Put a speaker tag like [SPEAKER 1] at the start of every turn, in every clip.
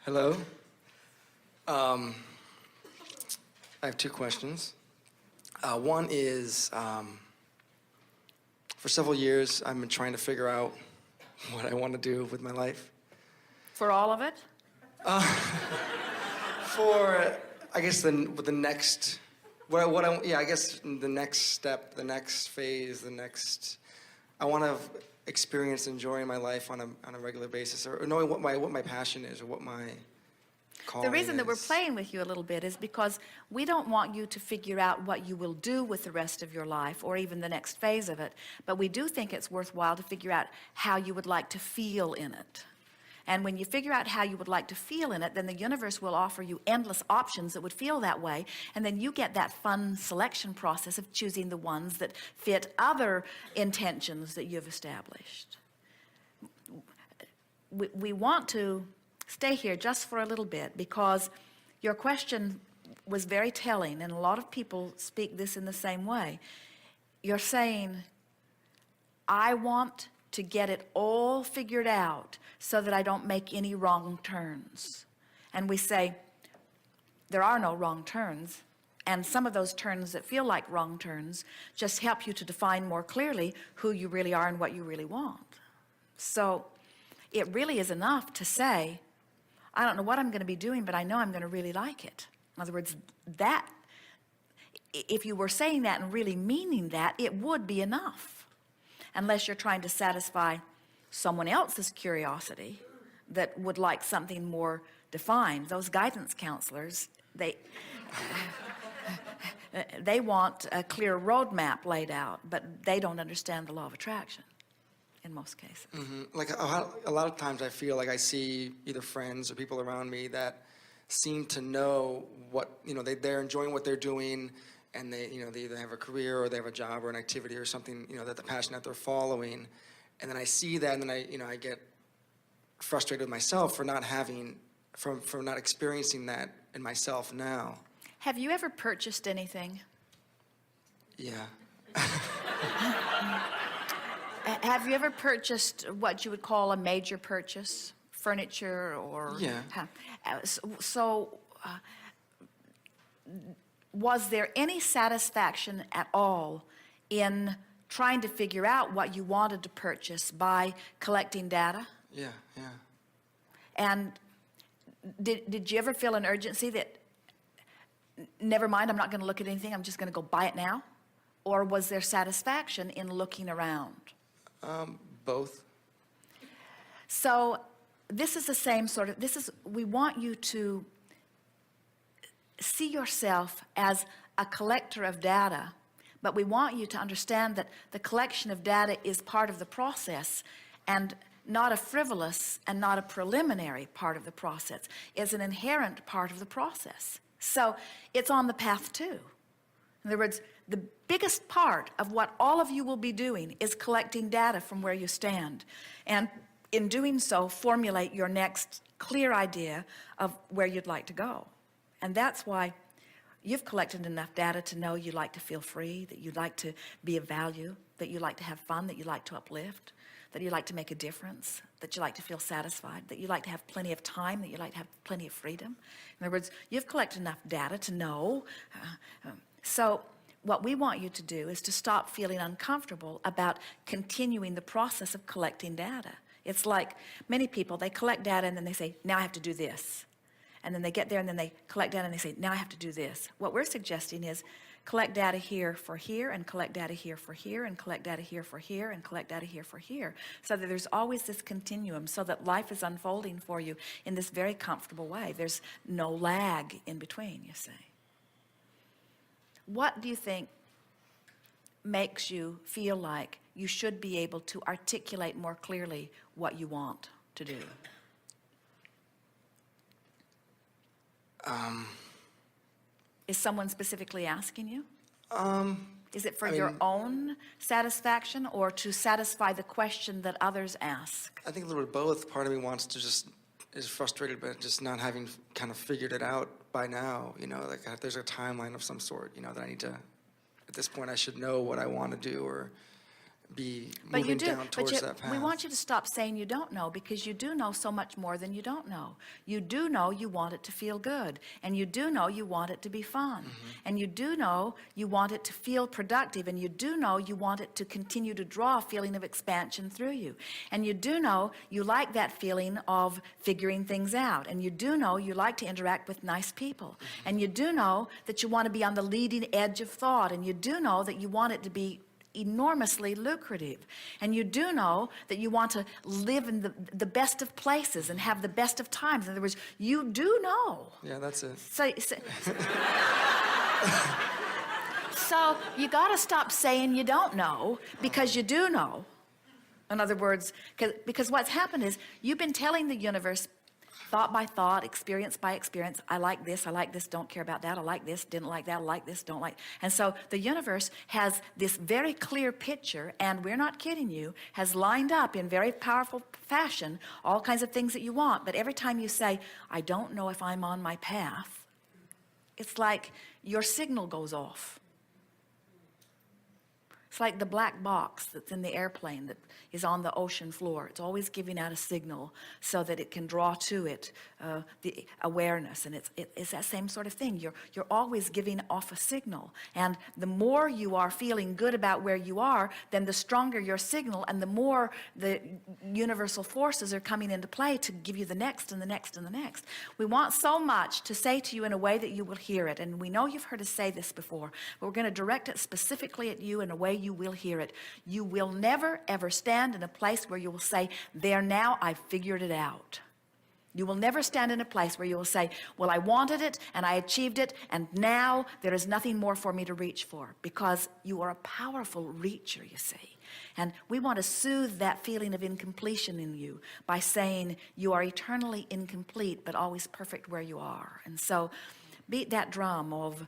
[SPEAKER 1] Hello. I have two questions. One is, for several years, I've been trying to figure out what I want to do with my life.
[SPEAKER 2] For all of it?
[SPEAKER 1] For, I guess, the next, I guess the next step, the next phase, I want to experience enjoying my life on a regular basis, or knowing what my passion is, or what my calling
[SPEAKER 2] The reason that we're
[SPEAKER 1] is.
[SPEAKER 2] playing with you a little bit is because we don't want you to figure out what you will do with the rest of your life or even the next phase of it, but we do think it's worthwhile to figure out how you would like to feel in it. And when you figure out how you would like to feel in it, then the universe will offer you endless options that would feel that way, and then you get that fun selection process of choosing the ones that fit other intentions that you've established. We want to stay here just for a little bit because your question was very telling, and a lot of people speak this in the same way. You're saying, I want to get it all figured out so that I don't make any wrong turns. And we say, there are no wrong turns, and some of those turns that feel like wrong turns just help you to define more clearly who you really are and what you really want. So it really is enough to say, I don't know what I'm going to be doing, but I know I'm going to really like it. In other words, that, if you were saying that and really meaning that, it would be enough. Unless you're trying to satisfy someone else's curiosity that would like something more defined. Those guidance counselors, they want a clear roadmap laid out, but they don't understand the law of attraction in most cases.
[SPEAKER 1] Mm-hmm. Like a lot of times I feel like I see either friends or people around me that seem to know what, they're enjoying what they're doing, and they either have a career or they have a job or an activity or something, that the passion that they're following. And then I see that, and then I get frustrated with myself for not not experiencing that in myself now.
[SPEAKER 2] Have you ever purchased anything?
[SPEAKER 1] Yeah.
[SPEAKER 2] Have you ever purchased what you would call a major purchase? Furniture or...
[SPEAKER 1] Yeah.
[SPEAKER 2] Was there any satisfaction at all in trying to figure out what you wanted to purchase by collecting data?
[SPEAKER 1] Yeah.
[SPEAKER 2] And did you ever feel an urgency that, never mind, I'm not going to look at anything, I'm just going to go buy it now? Or was there satisfaction in looking around?
[SPEAKER 1] Both.
[SPEAKER 2] So this is the same sort of, we want you to see yourself as a collector of data, but we want you to understand that the collection of data is part of the process and not a frivolous and not a preliminary part of the process. It's an inherent part of the process. So it's on the path too. In other words, the biggest part of what all of you will be doing is collecting data from where you stand. And in doing so, formulate your next clear idea of where you'd like to go. And that's why you've collected enough data to know you like to feel free, that you like to be of value, that you like to have fun, that you like to uplift, that you like to make a difference, that you like to feel satisfied, that you like to have plenty of time, that you like to have plenty of freedom. In other words, you've collected enough data to know. So what we want you to do is to stop feeling uncomfortable about continuing the process of collecting data. It's like many people, they collect data and then they say, now I have to do this. And then they get there and then they collect data and they say, now I have to do this. What we're suggesting is collect data here for here, and collect data here for here, and collect data here for here, and collect data here for here, so that there's always this continuum, so that life is unfolding for you in this very comfortable way. There's no lag in between, you see. What do you think makes you feel like you should be able to articulate more clearly what you want to do? Is someone specifically asking you? Is it for your own satisfaction or to satisfy the question that others ask?
[SPEAKER 1] I think a little bit of both. Part of me wants to is frustrated by just not having kind of figured it out by now. Like there's a timeline of some sort, that I need to, at this point I should know what I want to do, or be
[SPEAKER 2] But you
[SPEAKER 1] moving
[SPEAKER 2] do.
[SPEAKER 1] down towards that path.
[SPEAKER 2] We want you to stop saying you don't know, because you do know so much more than you don't know. You do know you want it to feel good, and you do know you want it to be fun, and you do know you want it to feel productive, and you do know you want it to continue to draw a feeling of expansion through you, and you do know you like that feeling of figuring things out, and you do know you like to interact with nice people, and you do know that you want to be on the leading edge of thought, and you do know that you want it to be enormously lucrative, and you do know that you want to live in the best of places and have the best of times. In other words, you do know.
[SPEAKER 1] Yeah, that's it.
[SPEAKER 2] So you got to stop saying you don't know, because you do know. In other words, because what's happened is you've been telling the universe, thought by thought, experience by experience, I like this, don't care about that, I like this, didn't like that, I like this, don't like. And so the universe has this very clear picture, and we're not kidding you, has lined up in very powerful fashion all kinds of things that you want. But every time you say, I don't know if I'm on my path, it's like your signal goes off. It's like the black box that's in the airplane that is on the ocean floor. It's always giving out a signal so that it can draw to it the awareness. And it's that same sort of thing. You're always giving off a signal. And the more you are feeling good about where you are, then the stronger your signal, and the more the universal forces are coming into play to give you the next and the next and the next. We want so much to say to you in a way that you will hear it. And we know you've heard us say this before, but we're going to direct it specifically at you in a way you will hear it. You will never, ever stand in a place where you will say, there now, I've figured it out. You will never stand in a place where you will say, well, I wanted it and I achieved it, and now there is nothing more for me to reach for, because you are a powerful reacher, you see. And we want to soothe that feeling of incompletion in you by saying you are eternally incomplete, but always perfect where you are. And so beat that drum of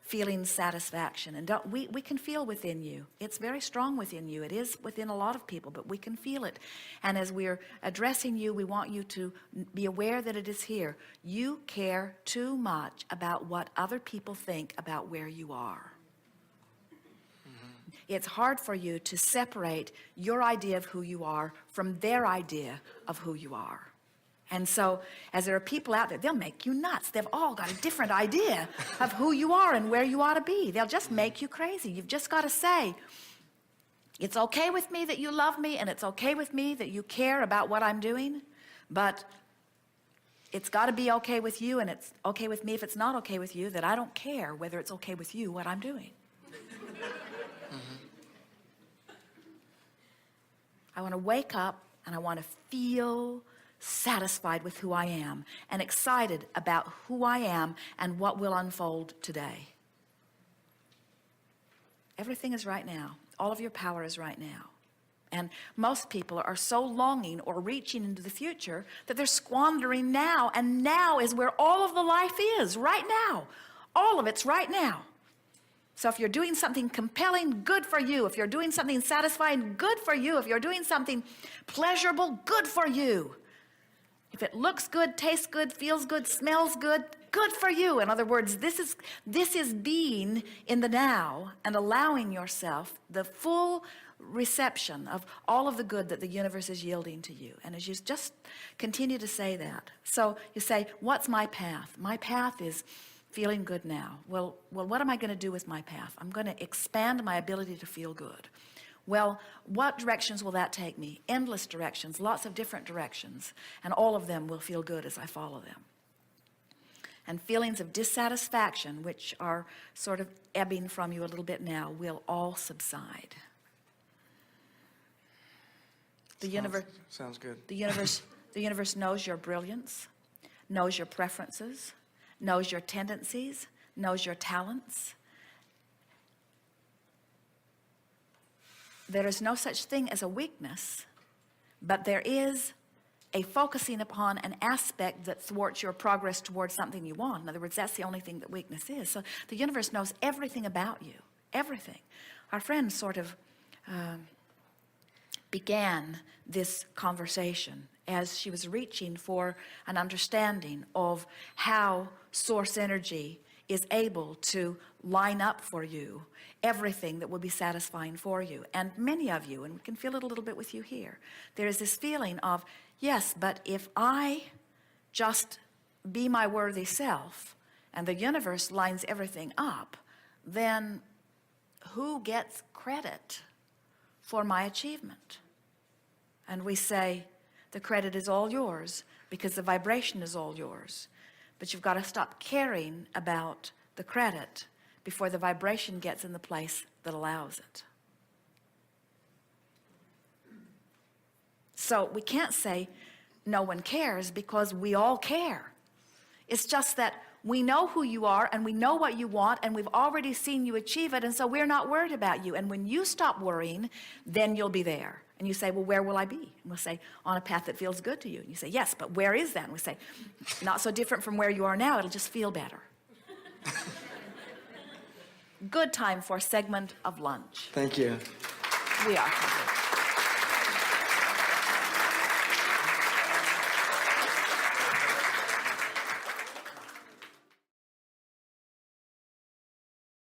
[SPEAKER 2] feeling satisfaction. And we can feel within you. It's very strong within you. It is within a lot of people, but we can feel it. And as we're addressing you, we want you to be aware that it is here. You care too much about what other people think about where you are. It's hard for you to separate your idea of who you are from their idea of who you are. And so, as there are people out there, they'll make you nuts. They've all got a different idea of who you are and where you ought to be. They'll just make you crazy. You've just got to say, it's okay with me that you love me, and it's okay with me that you care about what I'm doing, but it's got to be okay with you, and it's okay with me if it's not okay with you, that I don't care whether it's okay with you what I'm doing. I want to wake up, and I want to feel satisfied with who I am, and excited about who I am and what will unfold today. Everything is right now. All of your power is right now. And most people are so longing or reaching into the future that they're squandering now, and now is where all of the life is, right now. All of it's right now. So if you're doing something compelling, good for you. If you're doing something satisfying, good for you. If you're doing something pleasurable, good for you. If it looks good, tastes good, feels good, smells good, good for you. In other words, this is being in the now and allowing yourself the full reception of all of the good that the universe is yielding to you. And as you just continue to say that, so you say, what's my path? My path is feeling good now. Well, what am I going to do with my path? I'm going to expand my ability to feel good. Well, what directions will that take me? Endless directions, lots of different directions, and all of them will feel good as I follow them. And feelings of dissatisfaction, which are sort of ebbing from you a little bit now, will all subside.
[SPEAKER 1] Sounds good.
[SPEAKER 2] The universe knows your brilliance, knows your preferences, knows your tendencies, knows your talents. There is no such thing as a weakness, but there is a focusing upon an aspect that thwarts your progress towards something you want. In other words, that's the only thing that weakness is. So the universe knows everything about you, everything. Our friend sort of began this conversation as she was reaching for an understanding of how source energy is able to line up for you everything that will be satisfying for you. And many of you, and we can feel it a little bit with you here, there is this feeling of, yes, but if I just be my worthy self and the universe lines everything up, then who gets credit for my achievement? And we say, the credit is all yours because the vibration is all yours. But you've got to stop caring about the credit before the vibration gets in the place that allows it. So we can't say no one cares, because we all care. It's just that we know who you are and we know what you want and we've already seen you achieve it, and so we're not worried about you. And when you stop worrying, then you'll be there. And you say, well, where will I be? And we'll say, on a path that feels good to you. And you say, yes, but where is that? And we say, not so different from where you are now, it'll just feel better. Good time for a segment of lunch.
[SPEAKER 1] Thank you.
[SPEAKER 2] We are.